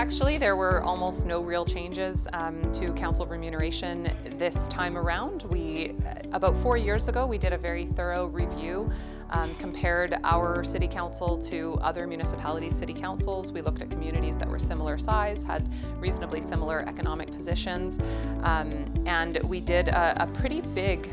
Actually, there were almost no real changes to council remuneration this time around. About 4 years ago, we did a very thorough review, compared our city council to other municipalities' city councils. We looked at communities that were similar size, had reasonably similar economic positions, and we did a pretty big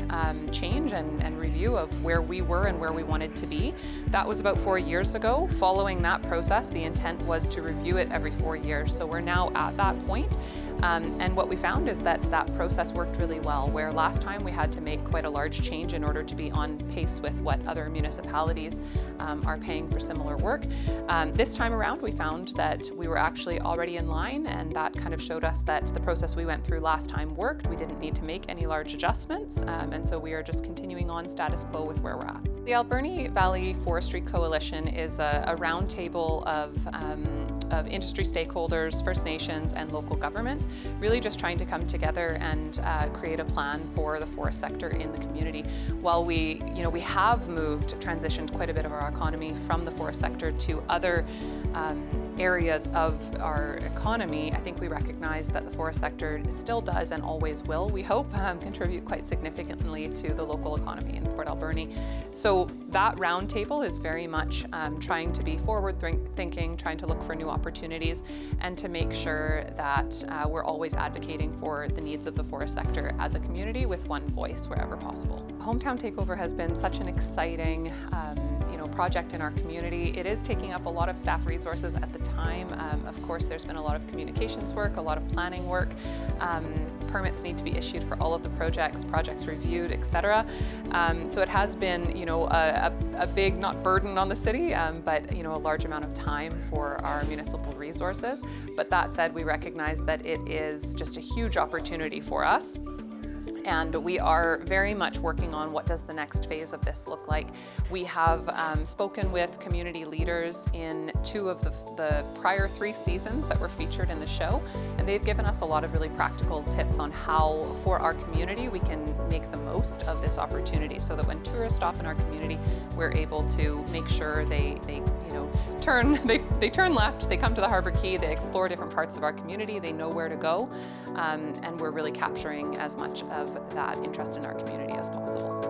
change and review of where we were and where we wanted to be. That was about 4 years ago. Following that process, the intent was to review it every 4 years. So we're now at that point. And what we found is that that process worked really well, where last time we had to make quite a large change in order to be on pace with what other municipalities are paying for similar work. This time around, we found that we were actually already in line, and that kind of showed us that the process we went through last time worked. We didn't need to make any large adjustments, and so we are just continuing on status quo with where we're at. The Alberni Valley Forestry Coalition is a roundtable of industry stakeholders, First Nations, and local governments, really just trying to come together and create a plan for the forest sector in the community. While we have transitioned quite a bit of our economy from the forest sector to other areas of our economy, I think we recognize that the forest sector still does and always will, we hope, contribute quite significantly to the local economy in Port Alberni. So that roundtable is very much trying to be forward-thinking, trying to look for new opportunities, and to make sure that we're always advocating for the needs of the forest sector as a community with one voice wherever possible. Hometown Takeover has been such an exciting project in our community. It is taking up a lot of staff resources at the time. Of course, there's been a lot of communications work, a lot of planning work. Permits need to be issued for all of the projects reviewed, etc. So it has been, a big, not burden on the city, but a large amount of time for our municipal resources. But that said, we recognize that it is just a huge opportunity for us. And we are very much working on what does the next phase of this look like. We have spoken with community leaders in 2 of the prior 3 seasons that were featured in the show, and they've given us a lot of really practical tips on how, for our community, we can make the most of this opportunity, so that when tourists stop in our community, we're able to make sure they turn left, they come to the Harbour Quay, they explore different parts of our community, they know where to go, and we're really capturing as much of that interest in our community as possible.